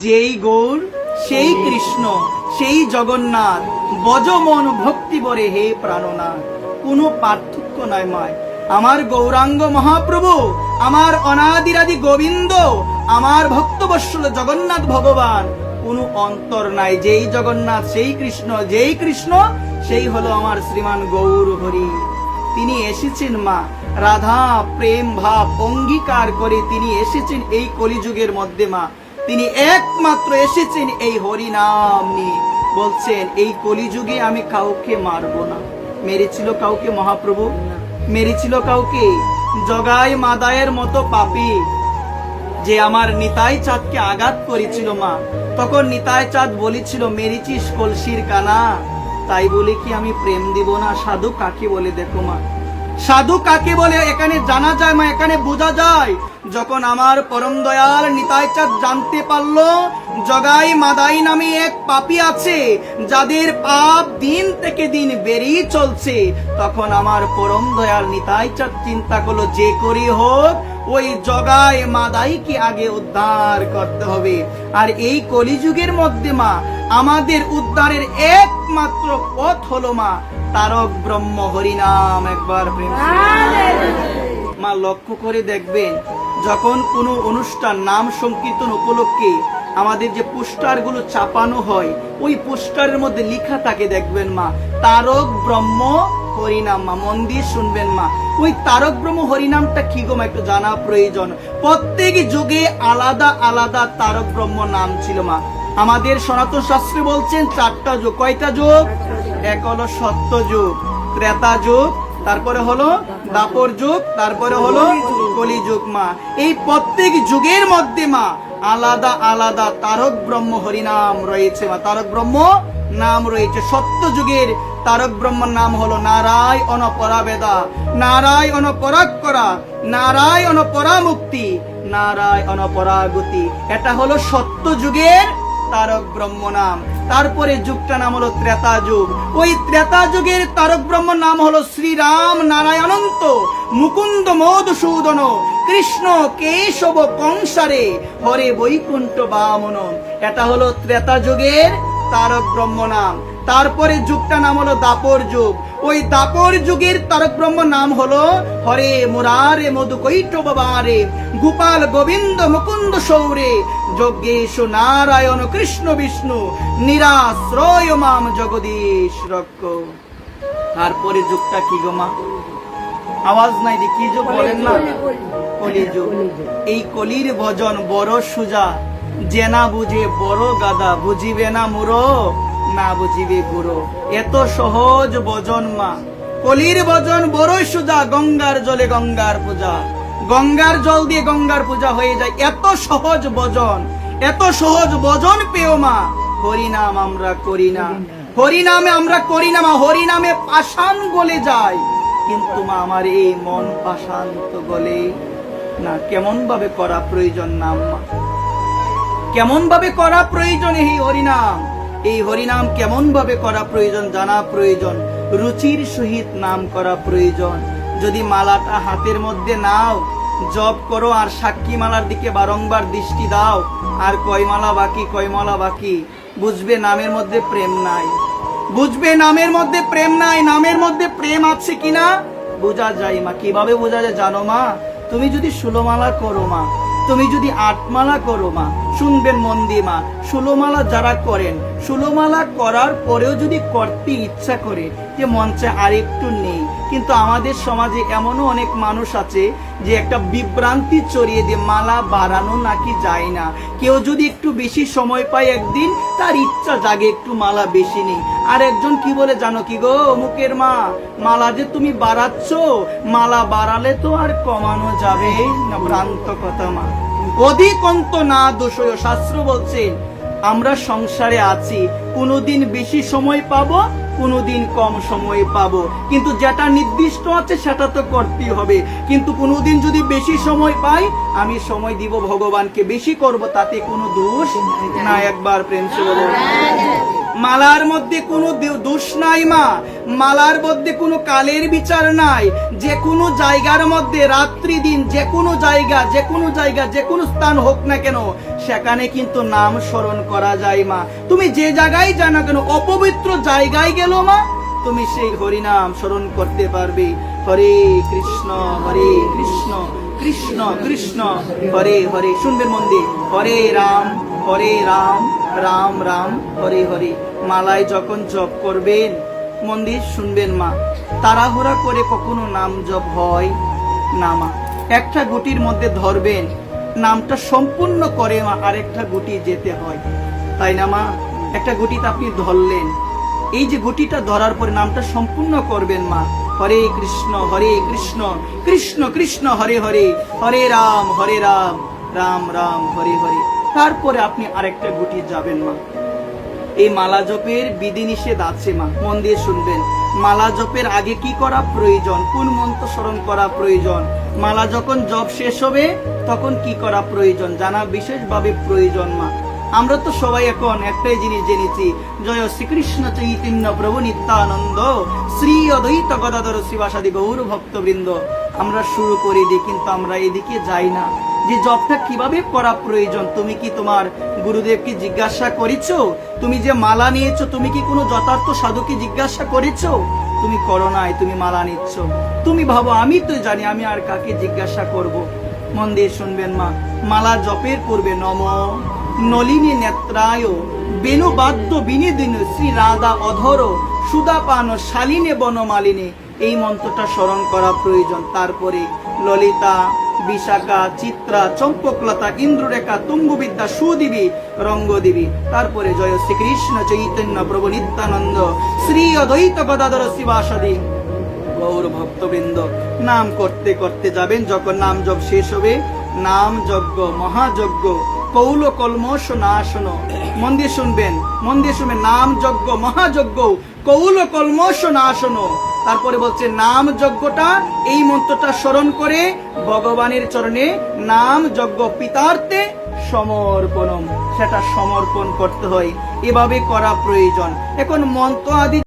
যেই গৌর সেই কৃষ্ণ সেই জগন্নাথ বজ মন ভক্তি বরে হে প্রাণনাথ। কোনো পার্থক্য নাই মায়। আমার গৌরাঙ্গ মহাপ্রভু, আমার অনাদিরাদি গোবিন্দ, আমার ভক্তবৎসল জগন্নাথ ভগবান, কোনো অন্তর নাই। যেই জগন্নাথ সেই কৃষ্ণ, যেই কৃষ্ণ সেই হলো আমার শ্রীমান গৌর হরি। তিনি এসেছেন মা রাধা প্রেম ভাব অঙ্গীকার করে তিনি এসেছেন এই কলিযুগের মধ্যে মা। তিনি একমাত্র এসেছেন এই হরি নাম নিয়ে। বলছেন এই কলিযুগে আমি কাউকে মারব না। মেরেছিল কাউকে মহাপ্রভু? মেরেছিল কাউকে? জগাই মাদায়ের মতো পাপী যে আমার নিতাই চাঁদকে আঘাত করেছিল মা, তখন নিতাই চাঁদ বলেছিল মেরেছিস কলসির কানা, তাই বলে কি আমি প্রেম দিব না? সাধু কাকে বলে দেখো মা, সাধু কাকে বলে এখানে জানা যায় মা, এখানে বোঝা যায়। যখন আমার পরম দয়াল নিতাই চাঁদ জানতে পারলো জগাই মাদাই নামে এক পাপী আছে যাদের পাপ দিন থেকে দিন বেরিয়ে চলছে, তখন আমার পরম দয়াল নিতাই চাঁদ চিন্তা করলো যে করি হোক ওই জগাই মাদাইকে আগে উদ্ধার করতে হবে। আর এই কলিযুগের মধ্যে মা আমাদের উদ্ধারের একমাত্র পথ হলো মা তারক ব্রহ্ম হরিনাম। একবার প্রেম মা লক্ষ্য করে দেখবেন, যখন কোনো অনুষ্ঠান নাম সংকীর্তন উপলক্ষে আমাদের যে পোস্টার গুলো চাপানো হয়, ওই পোস্টারের মধ্যে লেখা থাকে দেখবেন মা তারক ব্রহ্ম হরিনাম। মা মন দিয়ে শুনবেন মা, ওই তারক ব্রহ্ম হরিনামটা কি গো মা একটু জানা প্রয়োজন। প্রত্যেক যুগে আলাদা আলাদা তারক ব্রহ্ম নাম ছিল মা। আমাদের সনাতন শাস্ত্রে বলছেন চারটা যুগ। কয়টা যুগ? এক হলো সত্য যুগ, ত্রেতা যুগ, তারপরে হলো দাপর যুগ, তারপরে হলো কলিযুগ মা। এই প্রত্যেক যুগের মধ্যে মা আলাদা আলাদা তারক ব্রহ্ম হরিনাম রয়েছে মা, তারক ব্রহ্ম নাম রয়েছে। সত্য যুগের তারক ব্রহ্মর নাম হলো নারায়ণ পরাবেদা, নারায়ণ পরাক্করা, নারায়ণ পরামুক্তি, নারায়ণ পরাগতি। এটা হলো সত্য যুগের তারক ব্রহ্ম নাম। তারপরে যুগটা নাম হলো ত্রেতা যুগ। ওই ত্রেতা যুগের তারক ব্রহ্ম নাম হলো শ্রীরাম নারায়ণন্ত মুকুন্দ মধুসূদন কৃষ্ণ কেশব কংসারে হরে বৈকুণ্ঠ বামন। এটা হলো ত্রেতা যুগের তারক ব্রহ্ম নাম। তারপরে যুগটা নাম হলো দাপর যুগ। ওই দাপর যুগের তারক ব্রহ্ম নাম হলো হরে মুরারে মধু কৈটব বারে গোপাল গোবিন্দ মুকুন্দ সৌরে যজ্ঞেশ নারায়ণ কৃষ্ণ বিষ্ণু নিরাশ্রয় মাম জগদীশ রক্ষ। তারপরে যুগটা কি গো মা? আওয়াজ নাই দি কি যুগ বলেন না? কলিযুগ। এই কলির ভজন বড় সুজা, জেনা বুঝে বড় গাদা, বুঝিবে না মুরো না বুঝিবে গুরু। এত সহজ ভজন মা, কলির ভজন বড়ই সুজা। গঙ্গার জলে গঙ্গার পূজা, গঙ্গার জল দিয়ে গঙ্গার পূজা হয়ে যায়। এত সহজ ভজন, এত সহজ ভজন পেও মা হরিনাম আমরা করি না, হরিনামে আমরা করি না মা। হরিনামে পাষাণ গলে যায়, কিন্তু মা আমার এই মন পাষাণ তো গলে না। কেমন ভাবে করা প্রয়োজন নাম মা, কেমন ভাবে করা প্রয়োজন এই হরিনাম। এই হরিনাম কেমন ভাবে করা প্রয়োজন জানা প্রয়োজন। রুচির সহিত নাম করা প্রয়োজন। যদি মালাটা হাতের মধ্যে নাও, জপ করো আর সাক্ষী মালার দিকে বারংবার দৃষ্টি দাও, আর কয় মালা বাকি, কয় মালা বাকি, বুঝবে নামের মধ্যে প্রেম নাই। বুঝবে নামের মধ্যে প্রেম নাই। নামের মধ্যে প্রেম আছে কিনা বোঝা যায় মা। কিভাবে বোঝা যায় জানো মা? তুমি যদি 16 মালা করো মা, তুমি যদি 8 মালা করো মা, শুনবেন মন দিয়ে মা, 16 মালা যারা করেন, 16 মালা করার পরেও যদি করতে ইচ্ছা করে যে মঞ্চে আরেকটু নেই, কিন্তু আমাদের সমাজে এমনও অনেক মানুষ আছে যে একটা বিভ্রান্তি ছড়িয়ে দিয়ে মালা বাড়ানো নাকি যায় না। কেউ যদি একটু বেশি সময় পায় একদিন, তার ইচ্ছা জাগে একটু মালা বেশি নেই। আর একজন কি বলে জানো কি গো, অমুকের মা মালা যে তুমি বাড়াচ্ছ, মালা বাড়ালে তো আর কমানো যাবে না। ভ্রান্ত কথা মা, অধিকন্ত না দোষয়। শাস্ত্র বলছে আমরা সংসারে আছি, কোনোদিন বেশি সময় পাবো, কোনোদিন কম সময় পাবো, কিন্তু যেটা নির্দিষ্ট আছে সেটা তো করতেই হবে। কিন্তু কোনোদিন যদি বেশি সময় পাই, আমি সময় দিব ভগবানকে, বেশি করব, তাতে কোনো দোষ না। একবার প্রেম সে বলো মালার মধ্যে কোনো দোষ নাই মা, মালার মধ্যে কোনো কালের বিচার নাই। যে কোনো জায়গার মধ্যে রাত্রি দিন যে কোনো জায়গা যে কোনো স্থান হোক না কেন, সেখানে কিন্তু নাম স্মরণ করা যায় মা। তুমি যে জায়গায় যাও না কেন, অপবিত্র জায়গায় গেল মা, তুমি সেই হরিনাম স্মরণ করতে পারবে। হরে কৃষ্ণ কৃষ্ণ কৃষ্ণ হরে হরে। শুনবেন মন দিয়ে, হরে রাম রাম রাম হরে হরে। মালায় যখন জপ করবেন মন দিয়ে শুনবেন মা, তাড়াহুড়া করে কখনো নাম জপ হয় না মা। একটা গুটির মধ্যে ধরবেন, নামটা সম্পূর্ণ করে মা আরেকটা গুটি যেতে হয়, তাই না মা? একটা গুটিতে আপনি ধরলেন, এই যে গুটিটা ধরার পরে নামটা সম্পূর্ণ করবেন মা। হরে কৃষ্ণ কৃষ্ণ কৃষ্ণ হরে হরে, হরে রাম রাম রাম হরে হরে। তারপরে আপনি আরেকটা গুটি যাবেন মা। এই মালা জপের বিধি নিষেধ আছে মা, মন দিয়ে শুনবেন। মালা জপের আগে কি করা প্রয়োজন, কোন মন্ত্র স্মরণ করা প্রয়োজন, মালা যখন জপ শেষ হবে তখন কি করা প্রয়োজন জানা বিশেষভাবে প্রয়োজন মা। আমরা তো সবাই এখন একটাই জিনিস জেনেছি, জয় শ্রীকৃষ্ণ চৈতন্য প্রভু নিত্যানন্দ শ্রী অদ্বৈত গদাধর শিবাসাদি গৌর ভক্তবৃন্দ। আমরা শুরু করে দিই, কিন্তু আমরা এদিকে যাই না যে জপটা কিভাবে করা প্রয়োজন। তুমি কি তোমার গুরুদেবকে জিজ্ঞাসা করেছো? তুমি যে মালা নিয়েছো, তুমি কি কোনো যথার্থ সাধুকে জিজ্ঞাসা করেছো? তুমি করো নাই, তুমি মালা নিচ্ছ। তুমি ভাবো আমি তো জানি, আমি আর কাকে জিজ্ঞাসা করব? মন দিয়ে শুনবেন মা। মালা জপের পূর্বে নম নলিনী নেত্রায় বেণুবাদ্য বিনোদিন শ্রী রাধা অধর সুদাপান শালিনে বনমালিনী, এই মন্ত্রটা স্মরণ করা প্রয়োজন। তারপরে ললিতা বিশাখা চিত্রা চম্পকলতা ইন্দ্ররেখা তুঙ্গবিদ্যা সুদেবী রঙ্গদেবী। তারপরে জয় শ্রীকৃষ্ণ চৈতন্য প্রভু নিত্যানন্দ শ্রী অদ্বৈত গদাধর শিবাসাদি গৌর ভক্তবৃন্দ। নাম করতে করতে যাবেন। যখন নাম জপ শেষ হবে, নাম যজ্ঞ মহাযজ্ঞ কৌল কলমশ নাশন। মন দিয়ে শুনবেন, নাম যজ্ঞ মহাযজ্ঞ কৌল কলমশ নাশন। তারপরে বলছে নাম যজ্ঞটা, এই মন্ত্রটা স্মরণ করে ভগবানের চরণে নাম যজ্ঞ পিতার্থে সমর্পণম, সেটা সমর্পণ করতে হয়। এভাবে করা প্রয়োজন। এখন মন্ত্র আদি